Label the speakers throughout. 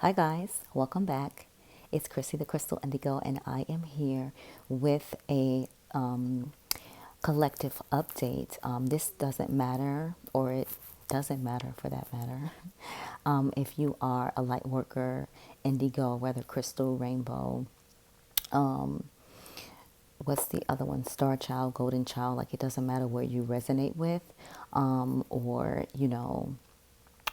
Speaker 1: Hi guys, welcome back. It's Chrissy the Crystal Indigo, and I am here with a collective update. This doesn't matter, or it doesn't matter for that matter. If you are a light worker, indigo, whether crystal, rainbow, what's the other one? Star child, golden child, like it doesn't matter where you resonate with, or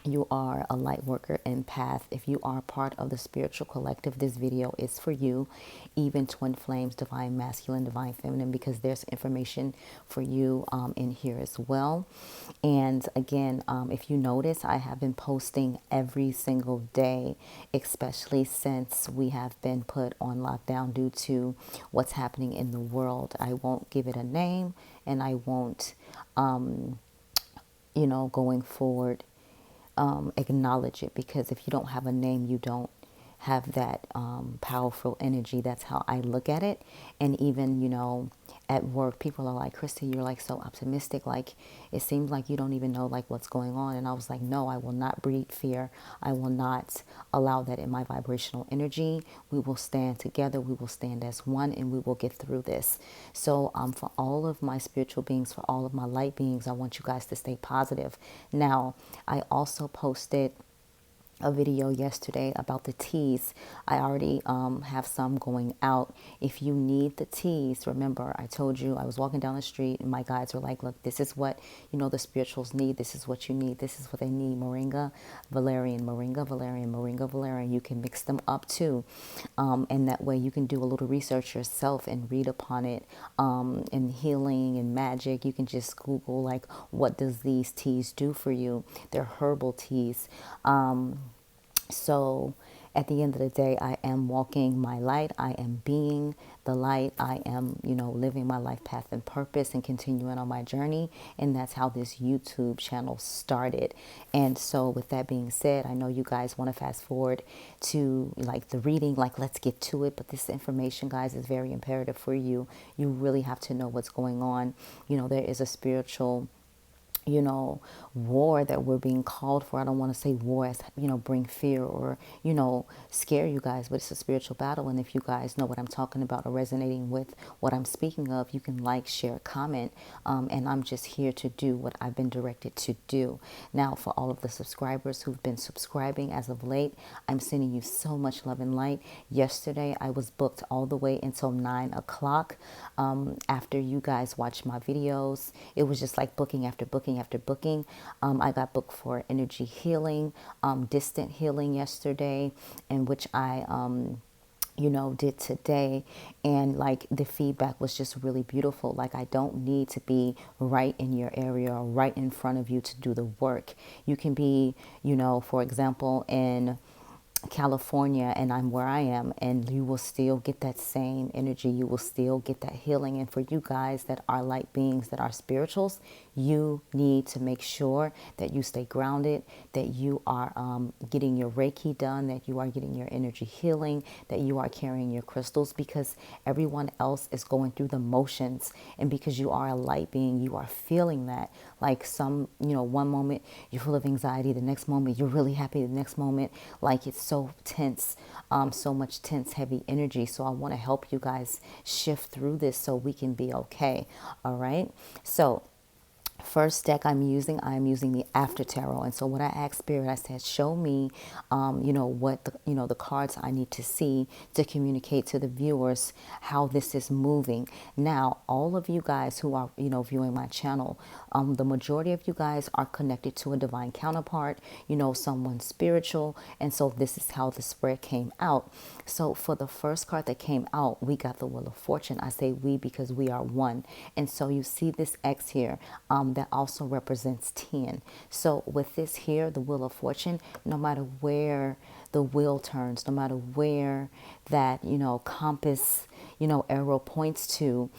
Speaker 1: you are a light worker empath. If you are part of the spiritual collective, this video is for you. Even twin flames, divine masculine, divine feminine, because there's information for you in here as well. And again, if you notice, I have been posting every single day, especially since we have been put on lockdown due to what's happening in the world. I won't give it a name, and I won't, going forward, acknowledge it, because if you don't have a name, you don't have that powerful energy. That's how I look at it. And even, at work, people are like, Christy, you're like so optimistic. Like, it seems like you don't even know like what's going on. And I was like, no, I will not breed fear. I will not allow that in my vibrational energy. We will stand together. We will stand as one, and we will get through this. So for all of my spiritual beings, for all of my light beings, I want you guys to stay positive. Now, I also posted a video yesterday about the teas. I already have some going out. If you need the teas, remember I told you I was walking down the street and my guides were like, look, this is what the spirituals need. This is what you need. This is what they need. Moringa, valerian, moringa, valerian, moringa, valerian. You can mix them up too, and that way you can do a little research yourself and read upon it. And healing and magic, you can just Google like, what does these teas do for you? They're herbal teas. So at the end of the day, I am walking my light. I am being the light. I am, living my life path and purpose and continuing on my journey. And that's how this YouTube channel started. And so with that being said, I know you guys want to fast forward to like the reading, like let's get to it. But this information, guys, is very imperative for you. You really have to know what's going on. There is a spiritual war that we're being called for. I don't want to say war as, bring fear or, scare you guys, but it's a spiritual battle. And if you guys know what I'm talking about or resonating with what I'm speaking of, you can like, share, comment. And I'm just here to do what I've been directed to do. Now, for all of the subscribers who've been subscribing as of late, I'm sending you so much love and light. Yesterday, I was booked all the way until 9 o'clock. After you guys watched my videos, it was just like booking after booking after booking. I got booked for energy healing, distant healing yesterday, and which I did today. And like the feedback was just really beautiful. Like, I don't need to be right in your area or right in front of you to do the work. You can be, for example, in California and I'm where I am, and you will still get that same energy. You will still get that healing. And for you guys that are light beings, that are spirituals, you need to make sure that you stay grounded, that you are getting your Reiki done, that you are getting your energy healing, that you are carrying your crystals, because everyone else is going through the motions. And because you are a light being, you are feeling that. Like one moment you're full of anxiety, the next moment you're really happy, the next moment, like it's so tense, so much tense, heavy energy. So I want to help you guys shift through this so we can be okay. All right. So first deck I'm using the After Tarot. And so what I asked Spirit, I said, show me, what the cards I need to see to communicate to the viewers how this is moving. Now, all of you guys who are, viewing my channel, the majority of you guys are connected to a divine counterpart, someone spiritual. And so this is how the spread came out. So for the first card that came out, we got the Wheel of Fortune. I say we because we are one. And so you see this X here, that also represents 10. So with this here, the Wheel of Fortune, no matter where the wheel turns, no matter where that, compass, arrow points to,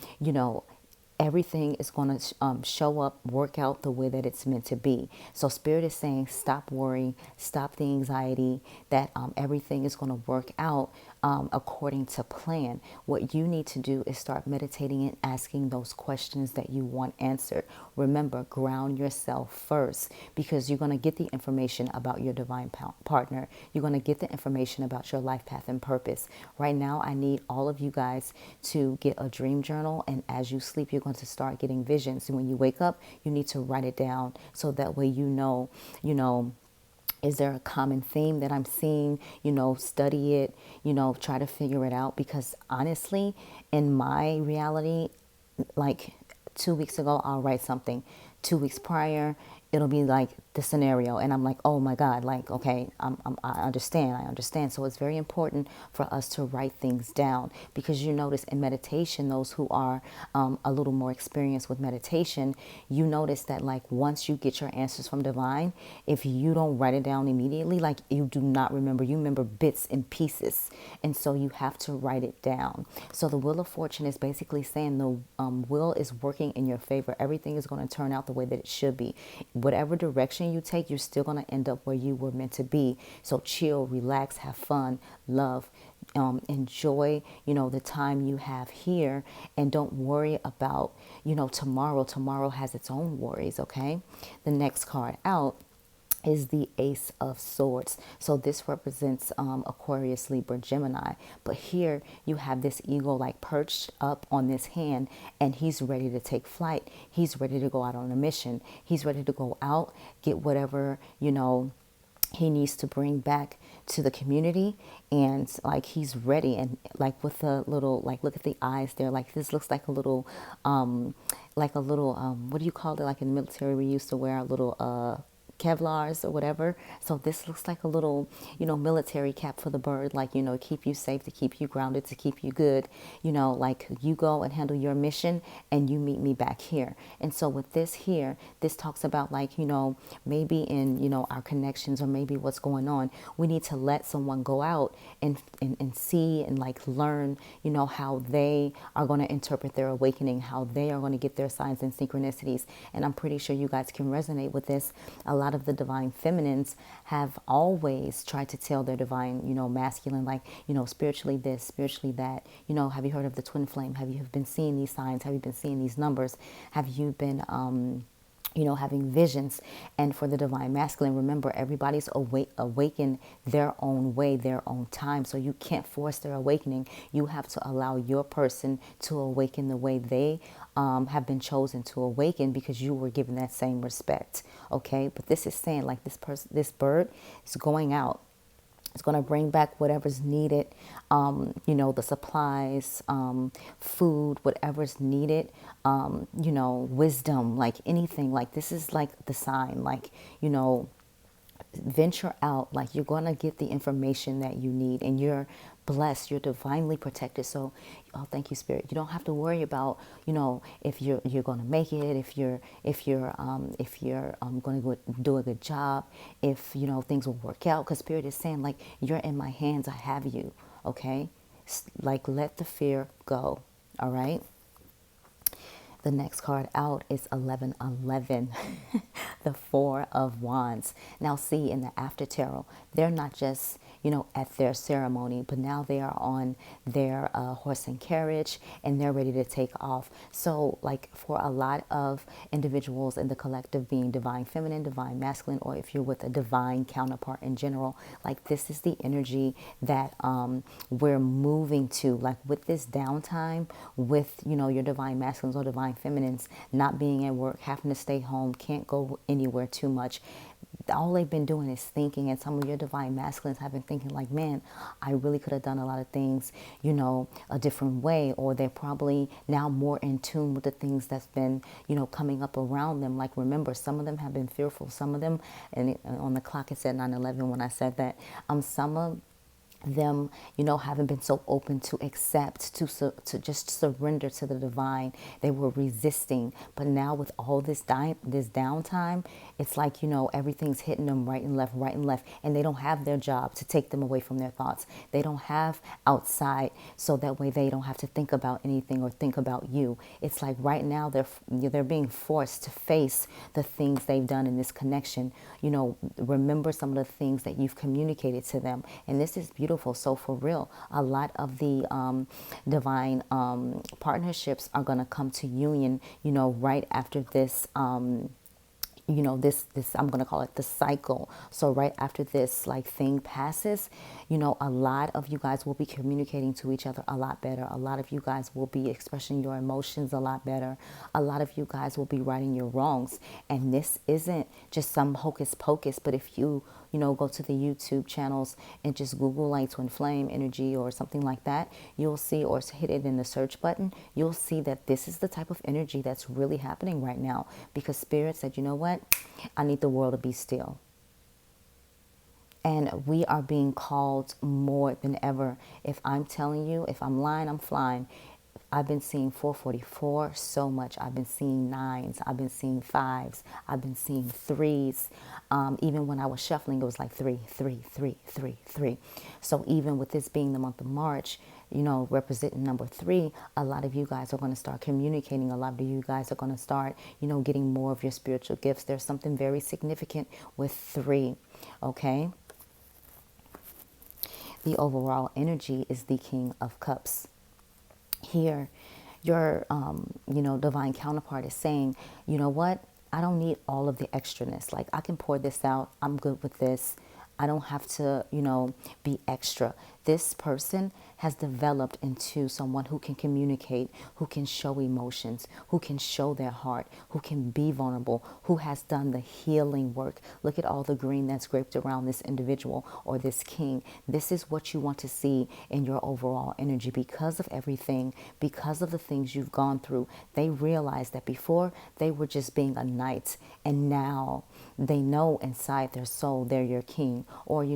Speaker 1: everything is going to show up, work out the way that it's meant to be. So Spirit is saying, stop worrying, stop the anxiety, that everything is going to work out according to plan. What you need to do is start meditating and asking those questions that you want answered. Remember, ground yourself first, because you're going to get the information about your divine partner. You're going to get the information about your life path and purpose. Right now, I need all of you guys to get a dream journal, and as you sleep, you're going to start getting visions. And when you wake up, you need to write it down, so that way you know, is there a common theme that I'm seeing? Study it, try to figure it out. Because honestly, in my reality, like 2 weeks ago, I'll write something. 2 weeks prior, it'll be like the scenario. And I'm like, oh my God, like, okay, I understand. So it's very important for us to write things down, because you notice in meditation, those who are a little more experienced with meditation, you notice that like once you get your answers from divine, if you don't write it down immediately, like you do not remember, you remember bits and pieces. And so you have to write it down. So the Wheel of Fortune is basically saying the wheel is working in your favor. Everything is going to turn out the way that it should be. Whatever direction you take, you're still going to end up where you were meant to be. So chill, relax, have fun, love, enjoy, the time you have here, and don't worry about, tomorrow. Tomorrow has its own worries, okay? The next card out is the Ace of Swords. So this represents Aquarius, Libra, Gemini. But here you have this eagle like perched up on this hand, and he's ready to take flight. He's ready to go out on a mission. He's ready to go out, get whatever, he needs to bring back to the community. And like he's ready, and like with the little, like, look at the eyes there, like this looks like a little what do you call it, like in the military we used to wear a little Kevlars or whatever. So this looks like a little, military cap for the bird, like, keep you safe, to keep you grounded, to keep you good, like you go and handle your mission and you meet me back here. And so with this here, this talks about like, maybe in, our connections, or maybe what's going on, we need to let someone go out and see and like learn, how they are going to interpret their awakening, how they are going to get their signs and synchronicities. And I'm pretty sure you guys can resonate with this. A lot of the divine feminines have always tried to tell their divine, masculine, like, spiritually this, spiritually that. Have you heard of the twin flame? Have you been seeing these signs? Have you been seeing these numbers? Have you been, having visions? And for the divine masculine, remember, everybody's awakened their own way, their own time. So you can't force their awakening. You have to allow your person to awaken the way they have been chosen to awaken, because you were given that same respect. Okay, but this is saying like this bird is going out. It's going to bring back whatever's needed, the supplies, food, whatever's needed, wisdom, like anything. Like this is like the sign, like, venture out, like you're going to get the information that you need, and you're blessed, you're divinely protected. So, oh, thank you, Spirit. You don't have to worry about, if you're going to make it, if you're going to do a good job, if things will work out, because Spirit is saying like, you're in my hands, I have you. Okay, like let the fear go. All right. The next card out is 1111, the Four of Wands. Now, see, in the after tarot, they're not just, at their ceremony, but now they are on their horse and carriage, and they're ready to take off. So, like, for a lot of individuals in the collective, being divine feminine, divine masculine, or if you're with a divine counterpart in general, like this is the energy that we're moving to. Like with this downtime, with, your divine masculines or divine feminines not being at work, having to stay home, can't go anywhere too much. All they've been doing is thinking, and some of your divine masculines have been thinking like, man, I really could have done a lot of things, a different way. Or they're probably now more in tune with the things that's been, coming up around them. Like, remember, some of them have been fearful. Some of them, and on the clock it said 9/11 when I said that, some of them, haven't been so open to accept, to just surrender to the divine. They were resisting, but now with all this downtime, it's like, everything's hitting them right and left, and they don't have their job to take them away from their thoughts. They don't have outside, so that way they don't have to think about anything or think about you. It's like right now they're being forced to face the things they've done in this connection. Remember some of the things that you've communicated to them, and this is beautiful. beautiful. So for real, a lot of the divine partnerships are going to come to union, right after this this I'm going to call it the cycle. So right after this like thing passes, a lot of you guys will be communicating to each other a lot better. A lot of you guys will be expressing your emotions a lot better. A lot of you guys will be righting your wrongs. And this isn't just some hocus pocus, but if you go to the YouTube channels and just Google like twin flame energy or something like that, you'll see, or hit it in the search button, you'll see that this is the type of energy that's really happening right now, because Spirit said, you know what? I need the world to be still. And we are being called more than ever. If I'm telling you, if I'm lying, I'm flying. I've been seeing 444 so much. I've been seeing 9s. I've been seeing 5s. I've been seeing 3s. Even when I was shuffling, it was like 3, 3, 3, 3, 3. So even with this being the month of March, representing number 3, a lot of you guys are going to start communicating. A lot of you guys are going to start, getting more of your spiritual gifts. There's something very significant with 3, okay? The overall energy is the King of Cups. Here, your, divine counterpart is saying, you know what? I don't need all of the extraness. Like, I can pour this out. I'm good with this. I don't have to, be extra. This person has developed into someone who can communicate, who can show emotions, who can show their heart, who can be vulnerable, who has done the healing work. Look at all the green that's draped around this individual or this king. This is what you want to see in your overall energy because of everything, because of the things you've gone through. They realize that before they were just being a knight, and now they know inside their soul they're your king, or,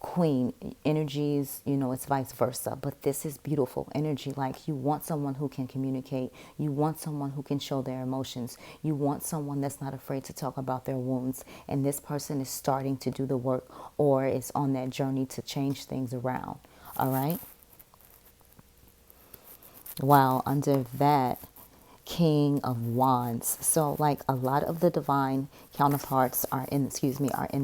Speaker 1: queen energies, it's vice versa. But this is beautiful energy. Like, you want someone who can communicate. You want someone who can show their emotions. You want someone that's not afraid to talk about their wounds. And this person is starting to do the work, or is on that journey to change things around. All right. While under that, King of Wands. So like a lot of the divine counterparts are in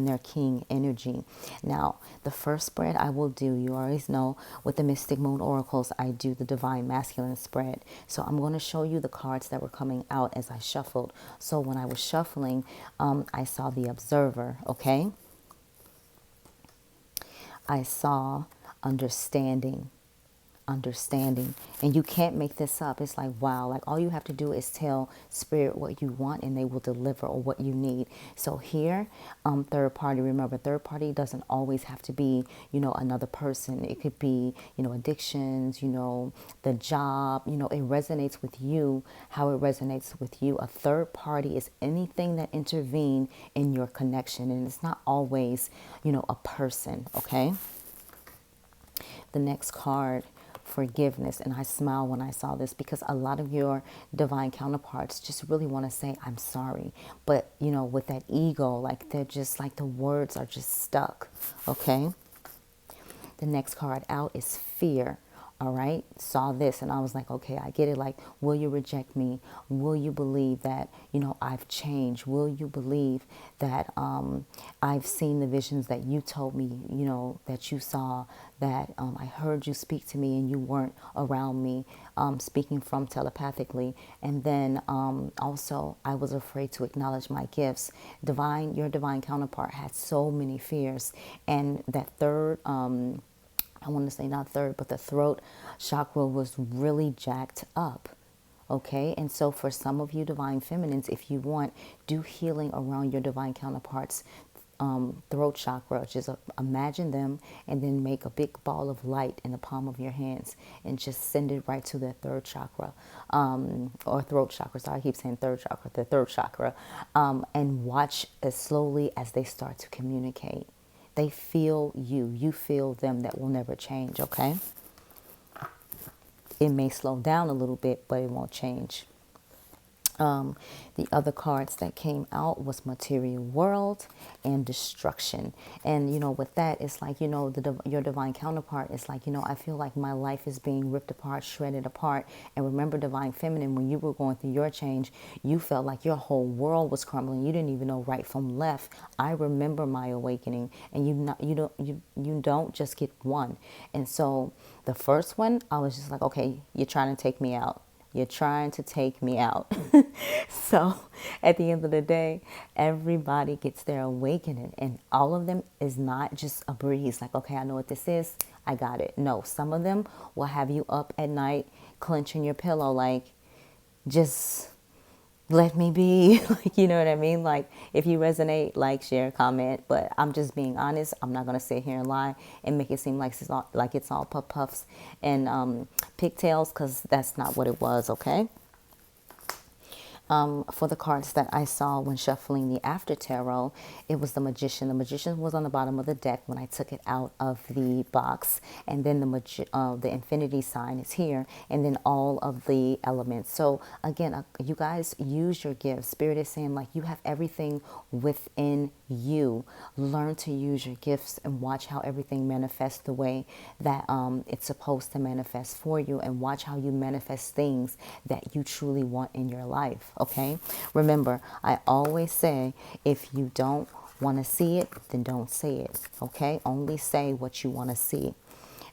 Speaker 1: their king energy. Now, the first spread I will do, you always know, with the Mystic Moon Oracles, I do the divine masculine spread. So I'm going to show you the cards that were coming out as I shuffled. So when I was shuffling, I saw the Observer, okay? I saw understanding. And you can't make this up. It's like, wow, like all you have to do is tell Spirit what you want and they will deliver, or what you need. So here, third party, remember, third party doesn't always have to be, another person. It could be, addictions, the job, it resonates with you, how it resonates with you. A third party is anything that intervene in your connection, and it's not always, a person, okay? The next card, forgiveness. And I smile when I saw this, because a lot of your divine counterparts just really want to say, I'm sorry. But, with that ego, like they're just like the words are just stuck. Okay. The next card out is fear. All right. Saw this and I was like, okay, I get it. Like, will you reject me? Will you believe that, I've changed? Will you believe that I've seen the visions that you told me, that you saw, that I heard you speak to me and you weren't around me, speaking from telepathically. And then also I was afraid to acknowledge my gifts. Your divine counterpart had so many fears. And that third, I want to say not third, but the throat chakra was really jacked up. Okay, and so for some of you divine feminines, if you want, do healing around your divine counterparts' throat chakra. Just imagine them and then make a big ball of light in the palm of your hands and just send it right to their third chakra, or throat chakra. Sorry, I keep saying third chakra, the third chakra, and watch as slowly as they start to communicate. They feel you. You feel them. That will never change, okay? It may slow down a little bit, but it won't change. Um, the other cards that came out was material world and destruction. And, you know, with that, it's like, you know, your divine counterpart is like, you know, I feel like my life is being ripped apart, shredded apart. And remember, divine feminine, when you were going through your change, you felt like your whole world was crumbling. You didn't even know right from left. I remember my awakening, and you don't just get one. And so the first one, I was just like, okay, you're trying to take me out. You're trying to take me out. So at the end of the day, everybody gets their awakening, and all of them is not just a breeze. Like, okay, I know what this is. I got it. No, some of them will have you up at night, clenching your pillow, like, just let me be. Like, you know what I mean? Like, if you resonate, like, share, comment. But I'm just being honest. I'm not going to sit here and lie and make it seem like it's all puffs and pigtails, because that's not what it was, okay? For the cards that I saw when shuffling the after tarot, it was the Magician. The Magician was on the bottom of the deck when I took it out of the box, and then the Infinity sign is here, and then all of the elements. So again, you guys use your gifts. Spirit is saying, like, you have everything within you. Learn to use your gifts and watch how everything manifests the way that it's supposed to manifest for you, and watch how you manifest things that you truly want in your life. Okay, remember, I always say, if you don't want to see it, then don't say it. Okay, only say what you want to see.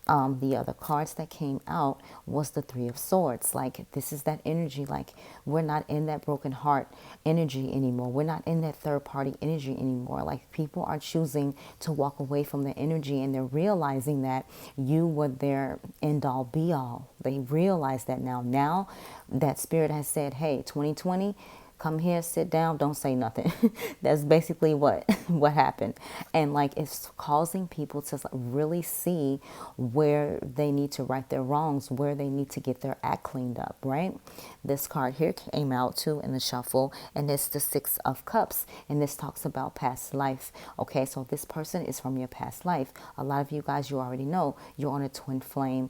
Speaker 1: The other cards that came out was the Three of Swords. Like, this is that energy. Like, we're not in that broken heart energy anymore. We're not in that third party energy anymore. Like, people are choosing to walk away from the energy, and they're realizing that you were their end all be all. They realize that now. Now that Spirit has said, hey, 2020, come here, sit down, don't say nothing. That's basically what happened. And like, it's causing people to really see where they need to right their wrongs, where they need to get their act cleaned up, right? This card here came out too in the shuffle, and it's the Six of Cups, and this talks about past life. Okay, so this person is from your past life. A lot of you guys, you already know you're on a twin flame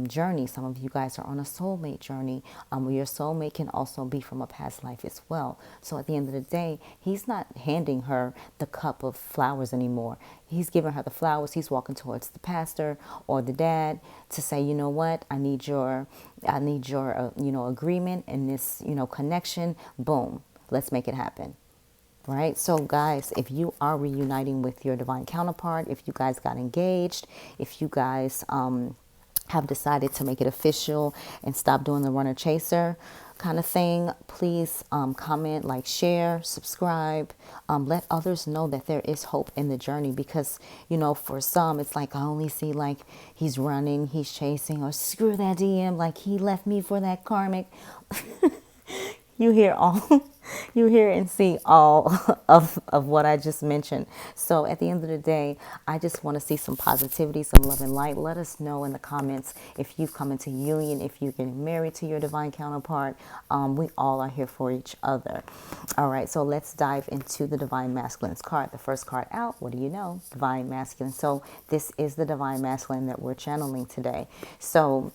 Speaker 1: journey. Some of you guys are on a soulmate journey. Your soulmate can also be from a past life as well. So at the end of the day, he's not handing her the cup of flowers anymore. He's giving her the flowers. He's walking towards the pastor or the dad to say, you know what, I need your agreement in this, connection. Boom, let's make it happen. Right? So guys, if you are reuniting with your divine counterpart, if you guys got engaged, if you guys have decided to make it official and stop doing the runner chaser kind of thing, please comment, like, share, subscribe, let others know that there is hope in the journey. Because, for some, it's like, I only see like he's running, he's chasing, or screw that DM, like he left me for that karmic. You hear and see all of what I just mentioned. So at the end of the day, I just want to see some positivity, some love and light. Let us know in the comments if you've come into union, if you're getting married to your divine counterpart. We all are here for each other. All right, so let's dive into the Divine Masculine's card. The first card out, what do you know? Divine Masculine. So this is the Divine Masculine that we're channeling today. So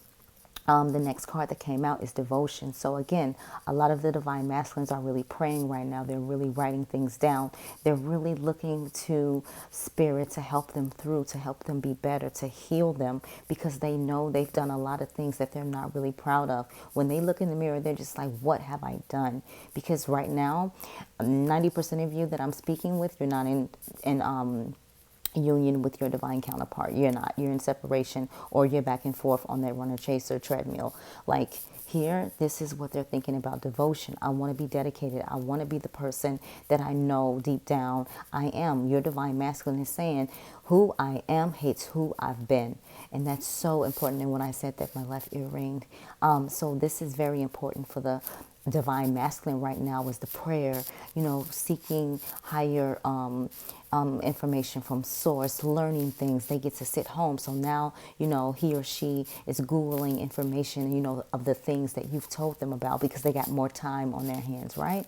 Speaker 1: the next card that came out is Devotion. So again, a lot of the Divine Masculines are really praying right now. They're really writing things down. They're really looking to Spirit to help them through, to help them be better, to heal them, because they know they've done a lot of things that they're not really proud of. When they look in the mirror, they're just like, what have I done? Because right now, 90% of you that I'm speaking with, you're not in union with your divine counterpart. You're not. You're in separation, or you're back and forth on that runner chaser treadmill. Like, here, this is what they're thinking about: devotion. I want to be dedicated. I want to be the person that I know deep down I am. Your divine masculine is saying, who I am hates who I've been. And that's so important. And when I said that, my left ear ringed. So this is very important for the divine masculine right now, is the prayer, seeking higher information from source, learning things. They get to sit home. So now, he or she is Googling information, of the things that you've told them about, because they got more time on their hands, right?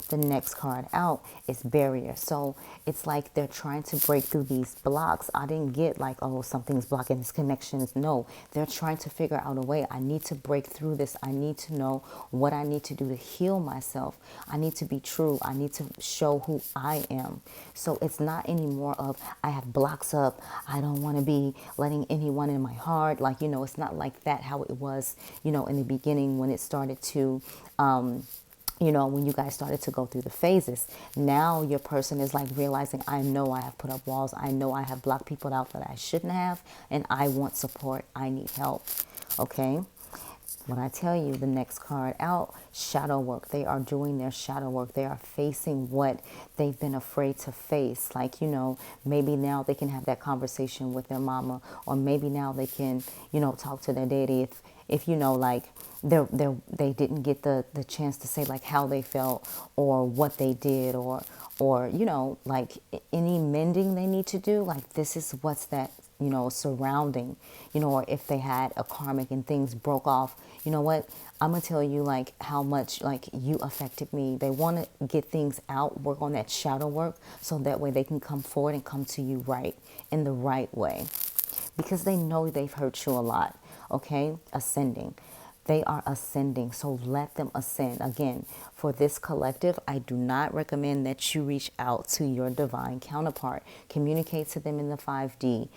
Speaker 1: The next card out is barrier. So it's like they're trying to break through these blocks. I didn't get like, oh, something's blocking this connection. No, they're trying to figure out a way. I need to break through this. I need to know what I need to do to heal myself. I need to be true. I need to show who I am. So it's not anymore of I have blocks up. I don't want to be letting anyone in my heart. Like, it's not like that how it was, in the beginning when it started to, when you guys started to go through the phases. Now your person is like realizing, I know I have put up walls. I know I have blocked people out that I shouldn't have. And I want support. I need help. Okay. When I tell you the next card out, shadow work. They are doing their shadow work. They are facing what they've been afraid to face. Like, maybe now they can have that conversation with their mama, or maybe now they can, talk to their daddy if like they didn't get the chance to say like how they felt or what they did or like any mending they need to do. Like, this is what's that surrounding, or if they had a karmic and things broke off, what, I'm gonna tell you like how much like you affected me. They want to get things out, work on that shadow work, so that way they can come forward and come to you right in the right way, because they know they've hurt you a lot. Okay, ascending. They are ascending, so let them ascend. Again, for this collective, I do not recommend that you reach out to your divine counterpart. Communicate to them in the 5D.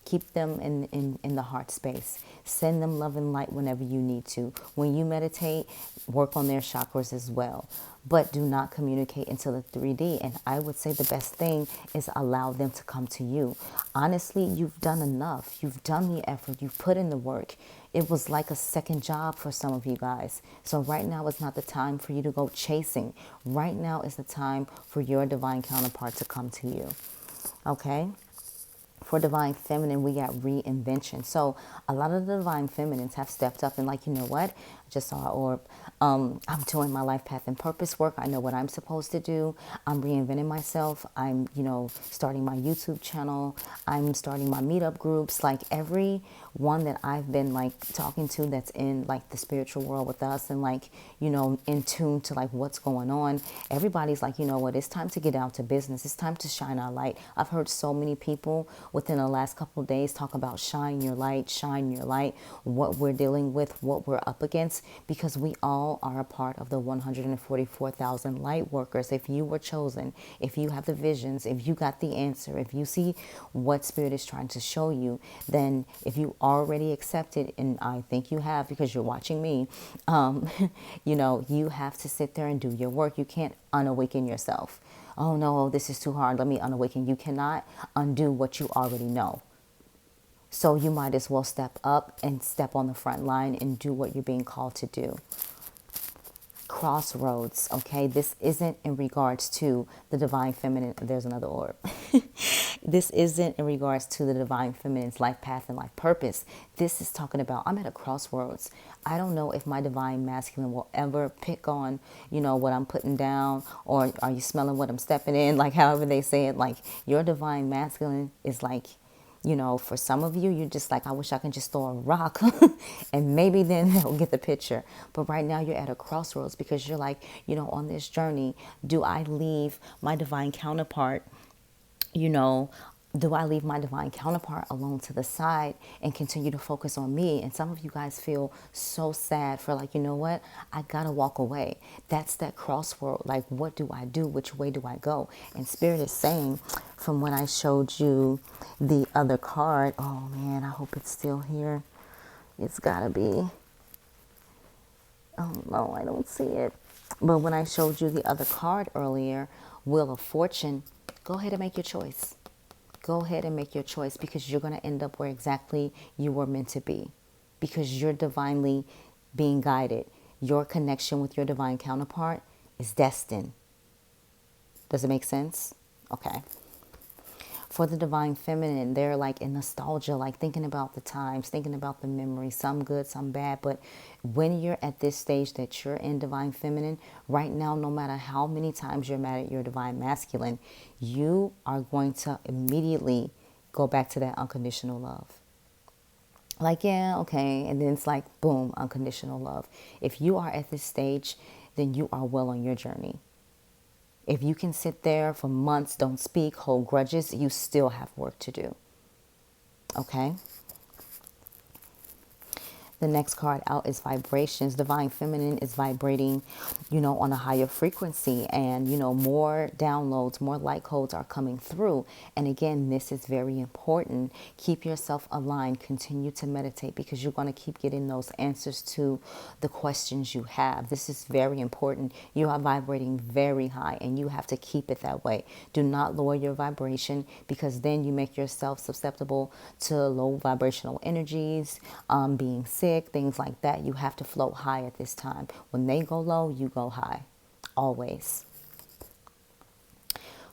Speaker 1: Keep them in the heart space. Send them love and light whenever you need to. When you meditate, work on their chakras as well. But do not communicate into the 3D. And I would say the best thing is allow them to come to you. Honestly, you've done enough. You've done the effort. You've put in the work. It was like a second job for some of you guys. So right now is not the time for you to go chasing. Right now is the time for your divine counterpart to come to you. Okay? For divine feminine, we got reinvention. So a lot of the divine feminines have stepped up and like, you know what? I just saw an orb. I'm doing my life path and purpose work. I know what I'm supposed to do. I'm reinventing myself. I'm, starting my YouTube channel. I'm starting my meetup groups. Like every one that I've been like talking to that's in like the spiritual world with us and like, in tune to like what's going on. Everybody's like, you know what? It's time to get out to business. It's time to shine our light. I've heard so many people within the last couple of days talk about shine your light, what we're dealing with, what we're up against, because we all are a part of the 144,000 light workers. If you were chosen, if you have the visions, if you got the answer, if you see what spirit is trying to show you, then if you already accepted, and I think you have because you're watching me, you have to sit there and do your work. You can't unawaken yourself. Oh no, this is too hard. Let me unawaken. You cannot undo what you already know. So you might as well step up and step on the front line and do what you're being called to do. Crossroads, okay? This isn't in regards to the divine feminine. There's another orb. This isn't in regards to the divine feminine's life path and life purpose. This is talking about I'm at a crossroads. I don't know if my divine masculine will ever pick on, what I'm putting down, or are you smelling what I'm stepping in? Like however they say it, like your divine masculine is like, for some of you, you're just like, I wish I could just throw a rock and maybe then they'll get the picture. But right now you're at a crossroads because you're like, on this journey, do I leave my divine counterpart, do I leave my divine counterpart alone to the side and continue to focus on me? And some of you guys feel so sad for like, you know what? I gotta walk away. That's that crossroad. Like, what do I do? Which way do I go? And Spirit is saying, from when I showed you the other card, oh man, I hope it's still here. It's gotta be. Oh no, I don't see it. But when I showed you the other card earlier, Wheel of Fortune, go ahead and make your choice. Go ahead and make your choice, because you're going to end up where exactly you were meant to be, because you're divinely being guided. Your connection with your divine counterpart is destined. Does it make sense? Okay. For the divine feminine, they're like in nostalgia, like thinking about the times, thinking about the memories, some good, some bad. But when you're at this stage that you're in divine feminine, right now, no matter how many times you're mad at your divine masculine, you are going to immediately go back to that unconditional love. Like, yeah, okay. And then it's like, boom, unconditional love. If you are at this stage, then you are well on your journey. If you can sit there for months, don't speak, hold grudges, you still have work to do. Okay? The next card out is vibrations. Divine Feminine is vibrating, on a higher frequency, and, more downloads, more light codes are coming through. And again, this is very important. Keep yourself aligned. Continue to meditate, because you're going to keep getting those answers to the questions you have. This is very important. You are vibrating very high, and you have to keep it that way. Do not lower your vibration, because then you make yourself susceptible to low vibrational energies, being sick, things like that. You have to float high at this time. When they go low, you go high. Always.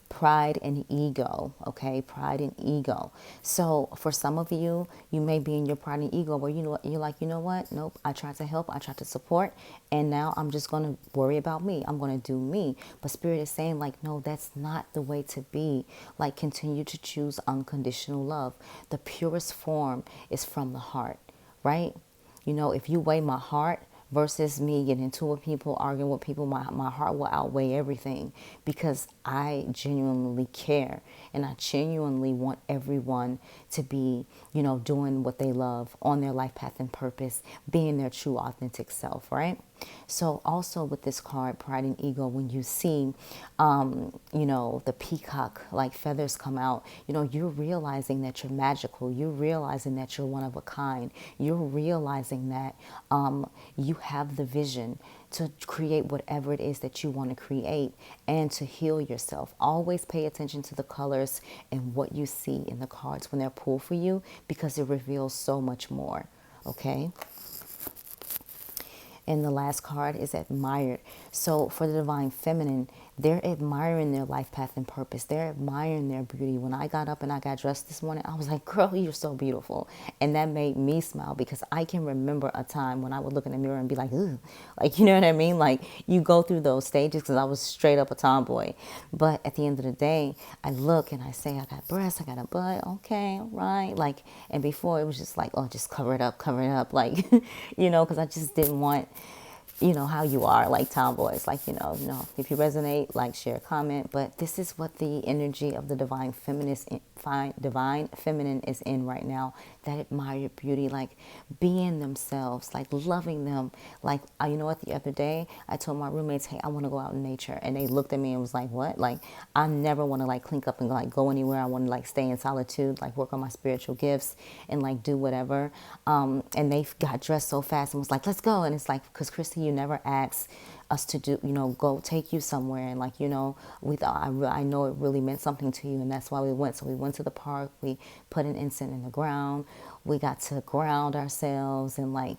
Speaker 1: Pride and ego, okay? Pride and ego. So for some of you, you may be in your pride and ego where you're like, you know what? Nope, I tried to help, I tried to support, and now I'm just going to worry about me. I'm going to do me. But Spirit is saying, like, no, that's not the way to be. Like, continue to choose unconditional love. The purest form is from the heart, right? If you weigh my heart versus me getting into it with people, arguing with people, my heart will outweigh everything, because I genuinely care, and I genuinely want everyone to be, doing what they love, on their life path and purpose, being their true authentic self, right? So also with this card, Pride and Ego, when you see, the peacock, like feathers come out, you're realizing that you're magical. You're realizing that you're one of a kind. You're realizing that you have the vision to create whatever it is that you want to create, and to heal yourself. Always pay attention to the colors and what you see in the cards when they're pulled for you, because it reveals so much more, okay? And the last card is admired. So for the Divine Feminine, they're admiring their life path and purpose. They're admiring their beauty. When I got up and I got dressed this morning, I was like, girl, you're so beautiful. And that made me smile, because I can remember a time when I would look in the mirror and be like, ugh. Like, you know what I mean? Like, you go through those stages, because I was straight up a tomboy. But at the end of the day, I look and I say, I got breasts, I got a butt. Okay, all right. Like, and before it was just like, oh, just cover it up. Like, because I just didn't want, how you are, like tomboys, like, if you resonate, like, share, comment. But this is what the energy of the divine feminine is in right now. That admired beauty, like being themselves, like loving them. Like, what, the other day I told my roommates, hey, I want to go out in nature, and they looked at me and was like, what? Like, I never want to like clink up and like go anywhere. I want to like stay in solitude, like work on my spiritual gifts, and like do whatever. And they got dressed so fast and was like, let's go. And it's like, because Christy, you never asked us to do, go take you somewhere. And like, we thought, I know it really meant something to you, and that's why we went. So we went to the park, we put an incense in the ground, we got to ground ourselves, and like,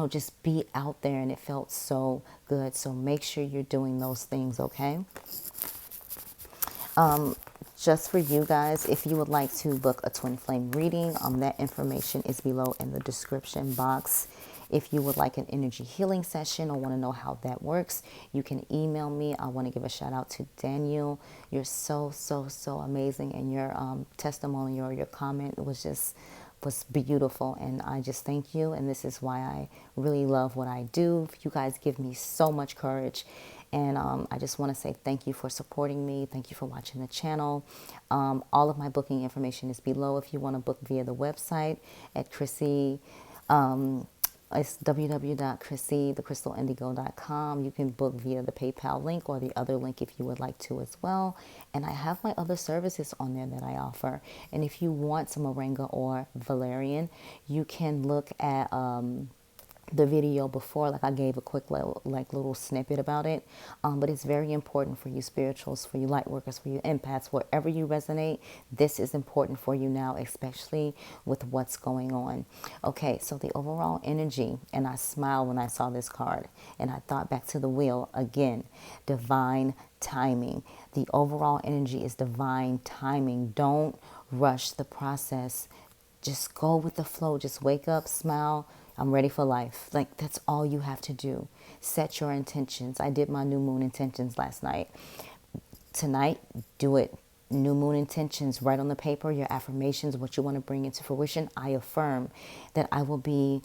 Speaker 1: just be out there, and it felt so good. So make sure you're doing those things, okay? Just for you guys, if you would like to book a twin flame reading, that information is below in the description box. If you would like an energy healing session or want to know how that works, you can email me. I want to give a shout out to Daniel. You're so, so, so amazing, and your testimony or your comment was beautiful, and I just thank you. And this is why I really love what I do. You guys give me so much courage. And I just want to say thank you for supporting me. Thank you for watching the channel. All of my booking information is below if you want to book via the website at Chrissy. It's www.chrissythecrystalindigo.com. You can book via the PayPal link or the other link if you would like to as well. And I have my other services on there that I offer. And if you want some moringa or valerian, you can look at the video before. Like, I gave a quick little snippet about it, but it's very important for you spirituals, for you light workers, for you empaths, wherever you resonate. This is important for you now, especially with what's going on. Okay, so the overall energy, and I smiled when I saw this card, and I thought back to the wheel again. Divine timing. The overall energy is divine timing. Don't rush the process. Just go with the flow. Just wake up, smile. I'm ready for life. Like, that's all you have to do. Set your intentions. I did my new moon intentions last night. Tonight, do it. New moon intentions. Write on the paper your affirmations, what you want to bring into fruition. I affirm that I will be,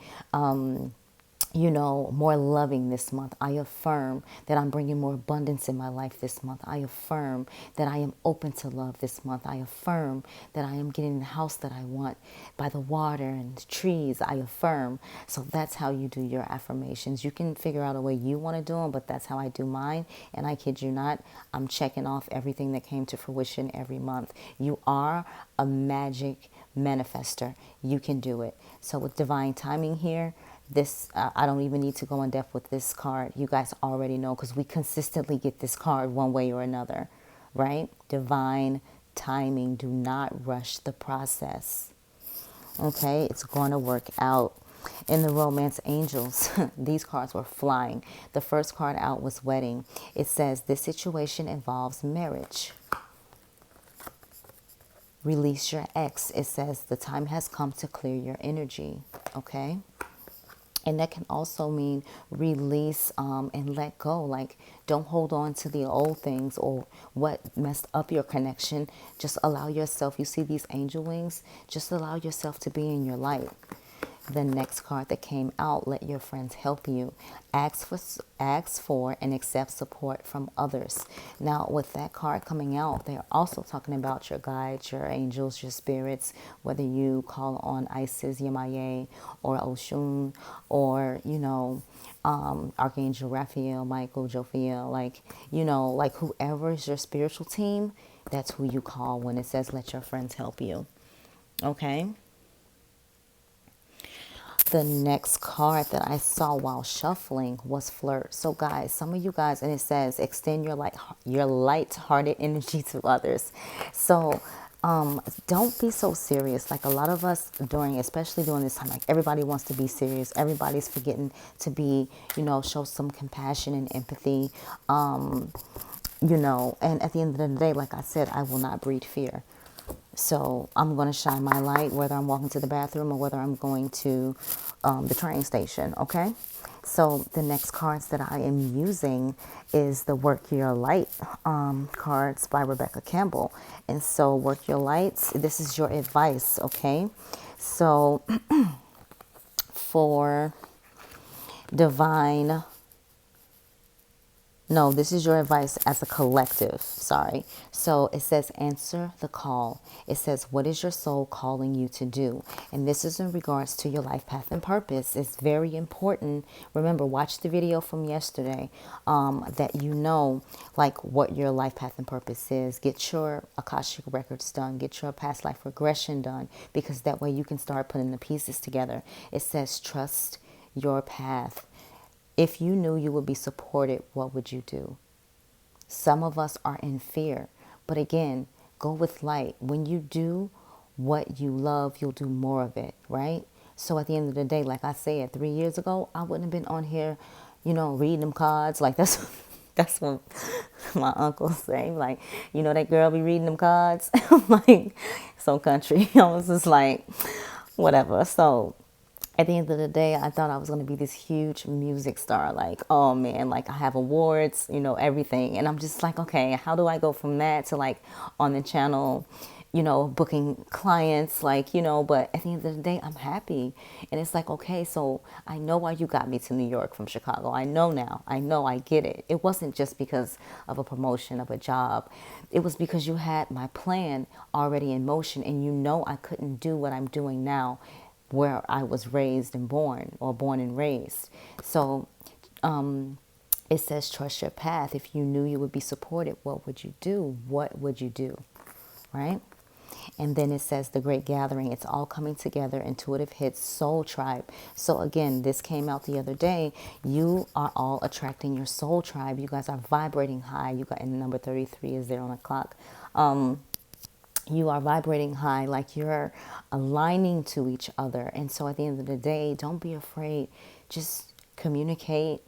Speaker 1: more loving this month. I affirm that I'm bringing more abundance in my life this month. I affirm that I am open to love this month. I affirm that I am getting the house that I want by the water and the trees. I affirm. So that's how you do your affirmations. You can figure out a way you want to do them, but that's how I do mine. And I kid you not, I'm checking off everything that came to fruition every month. You are a magic manifester. You can do it. So with divine timing here, this I don't even need to go in depth with this card. You guys already know because we consistently get this card one way or another, right? Divine timing. Do not rush the process. Okay, it's going to work out. In the romance angels, these cards were flying. The first card out was wedding. It says this situation involves marriage. Release your ex. It says the time has come to clear your energy. Okay. And that can also mean release and let go. Like, don't hold on to the old things or what messed up your connection. Just allow yourself, you see these angel wings? Just allow yourself to be in your light. The next card that came out, let your friends help you. Ask for and accept support from others. Now, with that card coming out, they're also talking about your guides, your angels, your spirits, whether you call on Isis, Yemaye, or Oshun, or, Archangel Raphael, Michael, Jophiel, like whoever is your spiritual team, that's who you call when it says let your friends help you. Okay? The next card that I saw while shuffling was flirt. So guys, some of you guys, and it says extend your light-hearted energy to others. So don't be so serious. Like a lot of us especially during this time, like everybody wants to be serious. Everybody's forgetting to be, show some compassion and empathy. And at the end of the day, like I said, I will not breed fear. So I'm going to shine my light, whether I'm walking to the bathroom or whether I'm going to the train station, okay? So the next cards that I am using is the Work Your Light cards by Rebecca Campbell. And so Work Your Lights, this is your advice, okay? So for divine... No, this is your advice as a collective. Sorry. So it says, answer the call. It says, what is your soul calling you to do? And this is in regards to your life path and purpose. It's very important. Remember, watch the video from yesterday that like what your life path and purpose is. Get your Akashic records done. Get your past life regression done, because that way you can start putting the pieces together. It says, trust your path. If you knew you would be supported, what would you do? Some of us are in fear. But again, go with light. When you do what you love, you'll do more of it, right? So at the end of the day, like I said, 3 years ago, I wouldn't have been on here, reading them cards. Like that's what my uncle say. Like, that girl be reading them cards. Like, so country. I was just like, whatever. So at the end of the day, I thought I was going to be this huge music star. Like, oh man, like I have awards, everything. And I'm just like, okay, how do I go from that to like on the channel, booking clients, like, but at the end of the day, I'm happy. And it's like, okay, so I know why you got me to New York from Chicago. I know now. I know, I get it. It wasn't just because of a promotion of a job. It was because you had my plan already in motion, and I couldn't do what I'm doing now where I was raised and born, or born and raised. So it says, trust your path. If you knew you would be supported, what would you do? What would you do? Right? And then it says the great gathering. It's all coming together. Intuitive hits, soul tribe. So again, this came out the other day. You are all attracting your soul tribe. You guys are vibrating high. You got, and number 33 is there on the clock. You are vibrating high, like you're aligning to each other. And so at the end of the day, don't be afraid. Just communicate,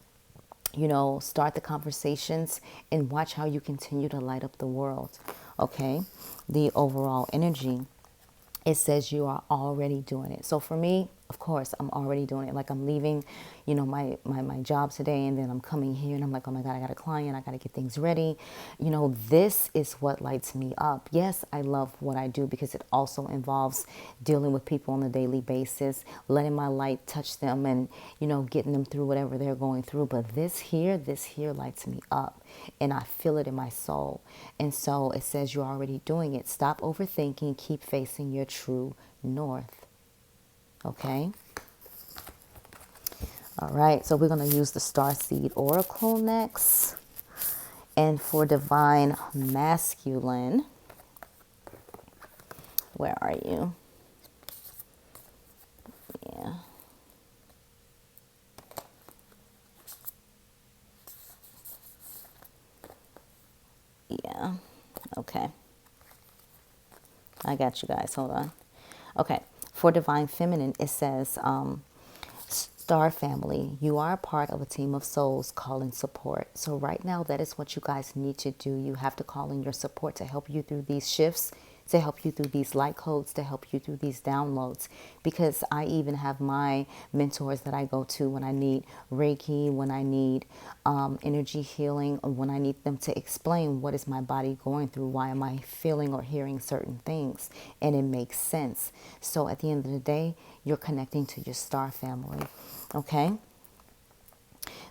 Speaker 1: start the conversations, and watch how you continue to light up the world. Okay? The overall energy, it says you are already doing it. So for me, of course, I'm already doing it. Like I'm leaving, my job today, and then I'm coming here and I'm like, oh my God, I got a client. I got to get things ready. This is what lights me up. Yes, I love what I do because it also involves dealing with people on a daily basis, letting my light touch them and, getting them through whatever they're going through. But this here lights me up and I feel it in my soul. And so it says you're already doing it. Stop overthinking, keep facing your true north. Okay. All right. So we're going to use the Starseed Oracle next. And for Divine Masculine, where are you? Yeah. Yeah. Okay. I got you guys. Hold on. Okay. For Divine Feminine, it says, Star family, you are a part of a team of souls calling support. So right now, that is what you guys need to do. You have to call in your support to help you through these shifts, to help you through these light codes, to help you through these downloads. Because I even have my mentors that I go to when I need Reiki, when I need energy healing, or when I need them to explain what is my body going through, why am I feeling or hearing certain things, and it makes sense. So at the end of the day, you're connecting to your star family. Okay.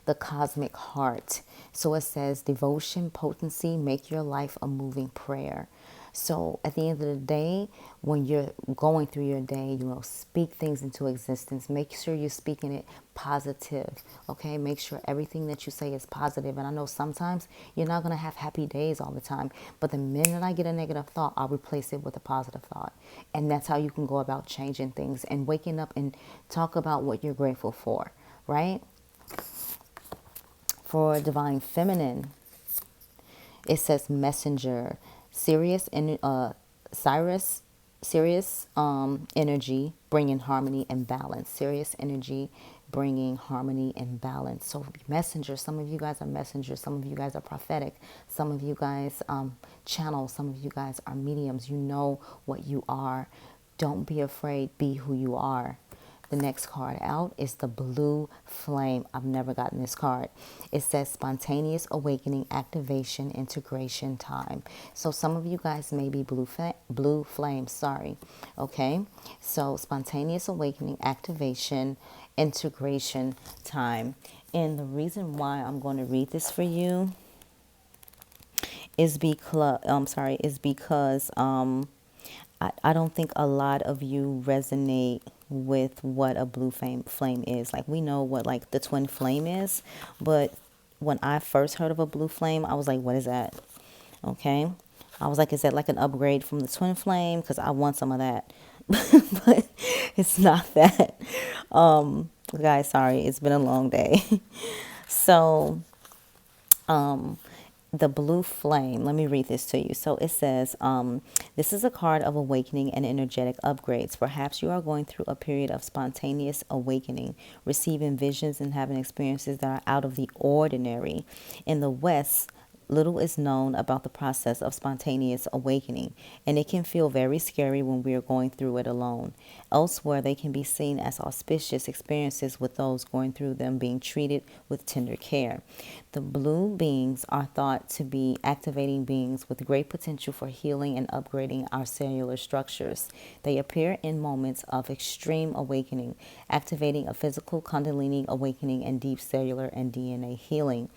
Speaker 1: The cosmic heart. So it says devotion, potency, make your life a moving prayer. So at the end of the day, when you're going through your day, speak things into existence. Make sure you're speaking it positive. Okay. Make sure everything that you say is positive. And I know sometimes you're not going to have happy days all the time, but the minute I get a negative thought, I'll replace it with a positive thought. And that's how you can go about changing things and waking up and talk about what you're grateful for, right? For Divine Feminine, it says messenger, serious energy, bringing harmony and balance. Serious energy, bringing harmony and balance. So messenger, some of you guys are messengers, some of you guys are prophetic, some of you guys channel, some of you guys are mediums. You know what you are. Don't be afraid, be who you are. The next card out is the blue flame. I've never gotten this card. It says spontaneous awakening, activation, integration time. So some of you guys may be blue flame, sorry. Okay. So spontaneous awakening, activation, integration time. And the reason why I'm going to read this for you is because, I don't think a lot of you resonate with what a blue flame is. Like, we know what like the twin flame is, but when I first heard of a blue flame, I was like, what is that? Okay. I was like, is that like an upgrade from the twin flame? Because I want some of that. But it's not that. Guys, sorry, it's been a long day. So the blue flame, let me read this to you. So it says, this is a card of awakening and energetic upgrades. Perhaps you are going through a period of spontaneous awakening, receiving visions and having experiences that are out of the ordinary. In the West, little is known about the process of spontaneous awakening, and it can feel very scary when we are going through it alone. Elsewhere, they can be seen as auspicious experiences, with those going through them being treated with tender care. The blue beings are thought to be activating beings with great potential for healing and upgrading our cellular structures. They appear in moments of extreme awakening, activating a physical Kundalini awakening and deep cellular and DNA healing.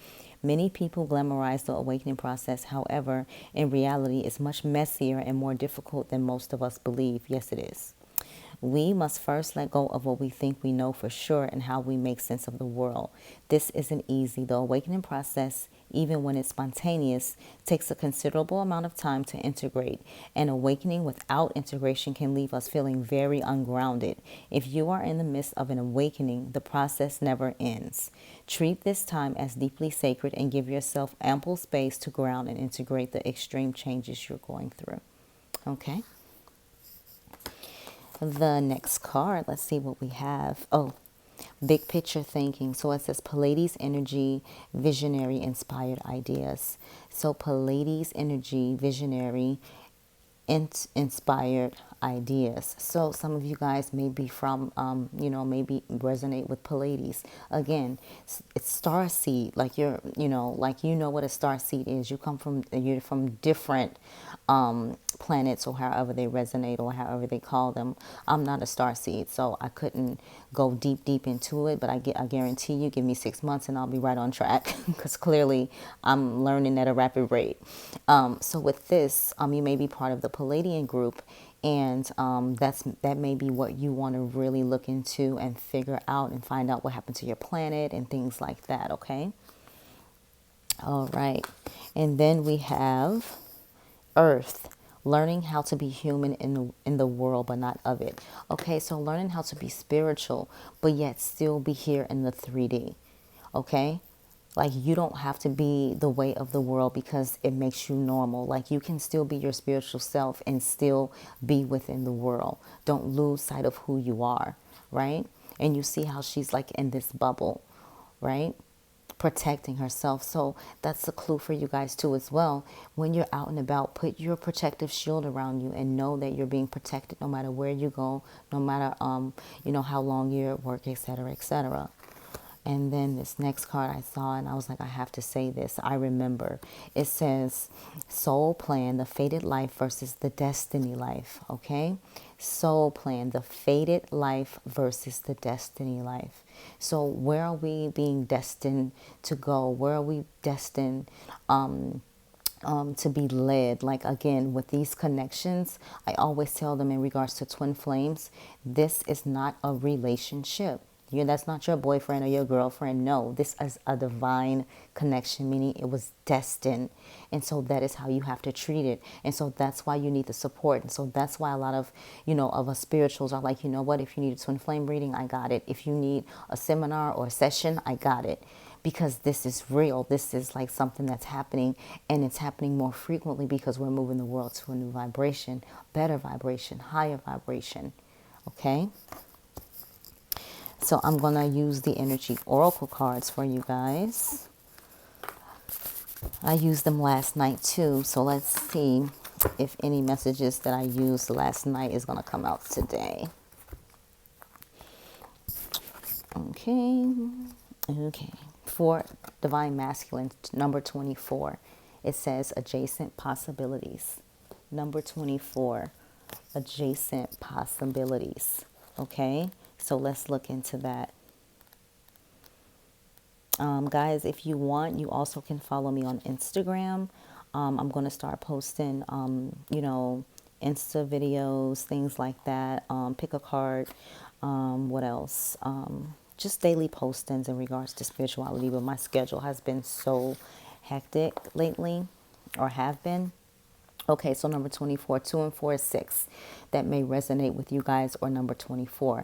Speaker 1: Many people glamorize the awakening process. However, in reality, it's much messier and more difficult than most of us believe. Yes, it is. We must first let go of what we think we know for sure and how we make sense of the world. This isn't easy. The awakening process, even when it's spontaneous, takes a considerable amount of time to integrate. And awakening without integration can leave us feeling very ungrounded. If you are in the midst of an awakening, the process never ends. Treat this time as deeply sacred and give yourself ample space to ground and integrate the extreme changes you're going through. Okay. The next card, let's see what we have. Oh, big picture thinking. So it says Pleiades energy, visionary, inspired ideas. So Pleiades energy, visionary, inspired ideas. So some of you guys may be from, maybe resonate with Pleiades. Again, it's star seed. Like what a star seed is. You're from different planets, or however they resonate, or however they call them. I'm not a star seed, so I couldn't go deep into it. But I guarantee you, give me 6 months and I'll be right on track, because clearly I'm learning at a rapid rate. So with this, you may be part of the Palladian group, and that may be what you want to really look into and figure out and find out what happened to your planet and things like that. Okay. All right. And then we have Earth, learning how to be human in the world, but not of it. Okay, so learning how to be spiritual, but yet still be here in the 3D. Okay, like you don't have to be the way of the world because it makes you normal. Like you can still be your spiritual self and still be within the world. Don't lose sight of who you are, right? And you see how she's like in this bubble, right? Protecting herself. So that's a clue for you guys too as well. When you're out and about, put your protective shield around you and know that you're being protected no matter where you go, no matter how long you're at work, etc., etc. And then this next card I saw, and I was like, I have to say this. I remember. It says, soul plan, the fated life versus the destiny life. Okay? Soul plan, the fated life versus the destiny life. So where are we being destined to go? Where are we destined to be led? Like, again, with these connections, I always tell them in regards to twin flames, this is not a relationship. That's not your boyfriend or your girlfriend. No, this is a divine connection, meaning it was destined. And so that is how you have to treat it. And so that's why you need the support. And so that's why a lot of, of us spirituals are like, you know what, if you need a twin flame reading, I got it. If you need a seminar or a session, I got it. Because this is real. This is like something that's happening, and it's happening more frequently because we're moving the world to a new vibration, better vibration, higher vibration. Okay? So I'm going to use the energy oracle cards for you guys. I used them last night too. So let's see if any messages that I used last night is going to come out today. Okay. For Divine Masculine, number 24, it says adjacent possibilities. Number 24, adjacent possibilities. Okay. So let's look into that. Guys, if you want, you also can follow me on Instagram. I'm going to start posting, Insta videos, things like that. Pick a card. What else? Just daily postings in regards to spirituality. But my schedule has been so hectic lately, or have been. Okay, so number 24, 2 and 4 is 6. That may resonate with you guys. Or number 24,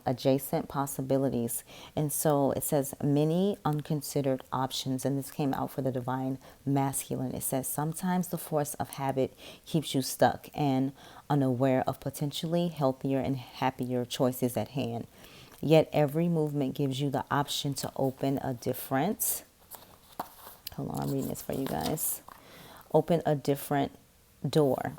Speaker 1: adjacent possibilities. And so it says many unconsidered options. And this came out for the Divine Masculine. It says sometimes the force of habit keeps you stuck and unaware of potentially healthier and happier choices at hand. Yet every movement gives you the option to open a different... Hold on, I'm reading this for you guys. Open a different door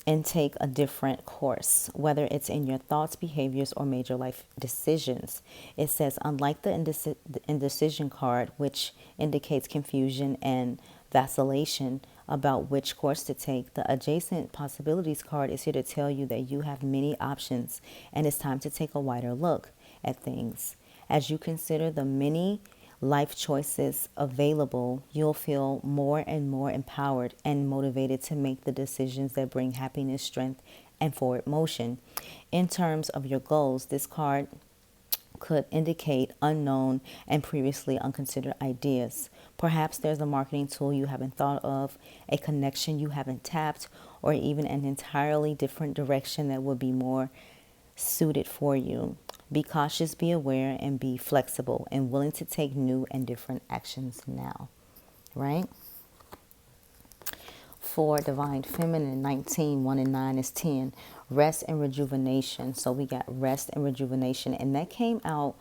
Speaker 1: and take a different course, whether it's in your thoughts, behaviors, or major life decisions. It says, unlike the indecision card, which indicates confusion and vacillation about which course to take, the adjacent possibilities card is here to tell you that you have many options and it's time to take a wider look at things. As you consider the many life choices available, you'll feel more and more empowered and motivated to make the decisions that bring happiness, strength, and forward motion. In terms of your goals, this card could indicate unknown and previously unconsidered ideas. Perhaps there's a marketing tool you haven't thought of, a connection you haven't tapped, or even an entirely different direction that would be more suited for you. Be cautious, be aware, and be flexible and willing to take new and different actions now, right? For Divine Feminine, 19, 1 and 9 is 10. Rest and rejuvenation. So we got rest and rejuvenation. And that came out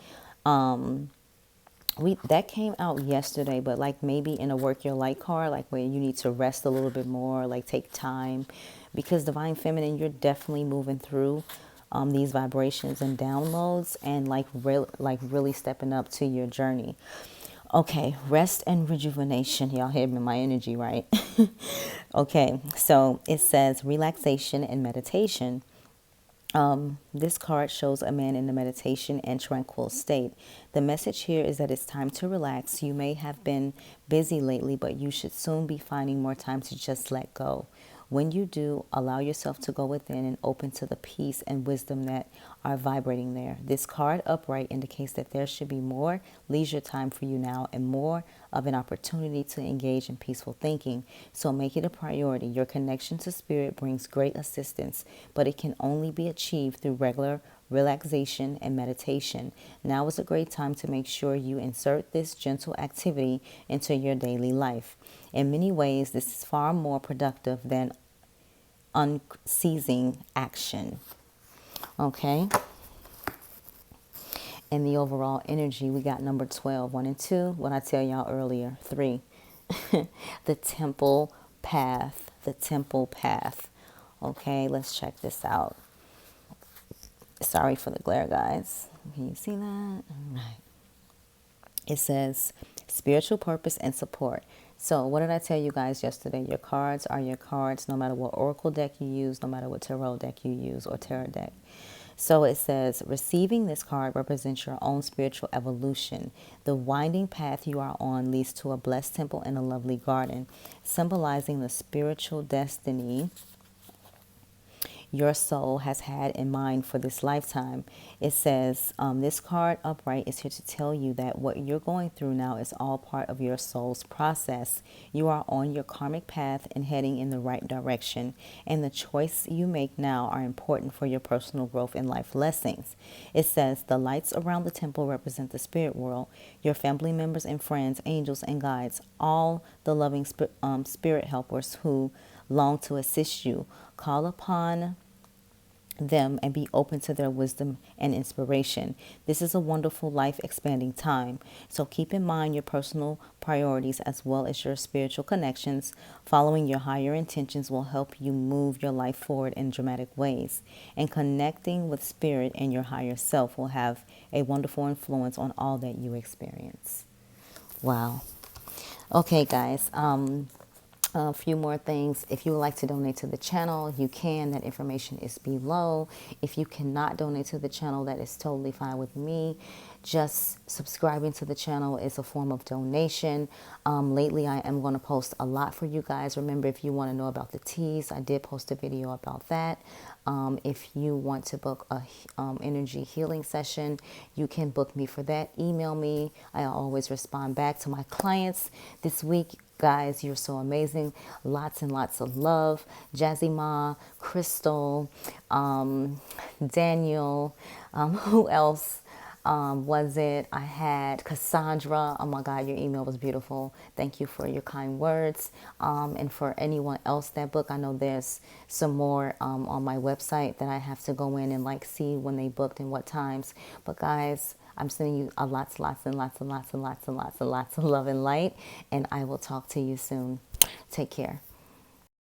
Speaker 1: That came out yesterday, but like maybe in a work your light card, like where you need to rest a little bit more, like take time, because Divine Feminine, you're definitely moving through these vibrations and downloads, and like really stepping up to your journey. Okay, rest and rejuvenation. Y'all hear me, my energy, right? Okay, so it says relaxation and meditation. This card shows a man in a meditation and tranquil state. The message here is that it's time to relax. You may have been busy lately, but you should soon be finding more time to just let go. When you do, allow yourself to go within and open to the peace and wisdom that are vibrating there. This card upright indicates that there should be more leisure time for you now and more of an opportunity to engage in peaceful thinking. So make it a priority. Your connection to spirit brings great assistance, but it can only be achieved through regular relaxation and meditation. Now is a great time to make sure you insert this gentle activity into your daily life. In many ways, this is far more productive than unceasing action. Okay? In the overall energy, we got number 12, 1 and 2. What I tell y'all earlier, 3. The temple path. The temple path. Okay, let's check this out. Sorry for the glare, guys. Can you see that? All right. It says spiritual purpose and support. So what did I tell you guys yesterday? Your cards are your cards, no matter what oracle deck you use, no matter what tarot deck you use or tarot deck. So it says, receiving this card represents your own spiritual evolution. The winding path you are on leads to a blessed temple and a lovely garden, symbolizing the spiritual destiny your soul has had in mind for this lifetime. It says, this card upright is here to tell you that what you're going through now is all part of your soul's process. You are on your karmic path and heading in the right direction, and the choice you make now are important for your personal growth and life lessons. It says the lights around the temple represent the spirit world, your family members and friends, angels and guides, all the loving spirit helpers who long to assist you. Call upon them and be open to their wisdom and inspiration. This is a wonderful life expanding time. So keep in mind your personal priorities as well as your spiritual connections. Following your higher intentions will help you move your life forward in dramatic ways. And connecting with spirit and your higher self will have a wonderful influence on all that you experience. Wow. Okay, guys. A few more things. If you would like to donate to the channel, you can. That information is below. If you cannot donate to the channel, that is totally fine with me. Just subscribing to the channel is a form of donation. Lately, I am going to post a lot for you guys. Remember, if you want to know about the teas, I did post a video about that. If you want to book a energy healing session, you can book me for that. Email me. I always respond back to my clients. This week, guys, you're so amazing. Lots and lots of love. Jazzy Ma, Crystal, Daniel, who else was it? I had Cassandra. Oh my God, your email was beautiful. Thank you for your kind words. And for anyone else that book, I know there's some more on my website that I have to go in and like see when they booked and what times. But guys, I'm sending you lots and lots of love and light, and I will talk to you soon. Take care.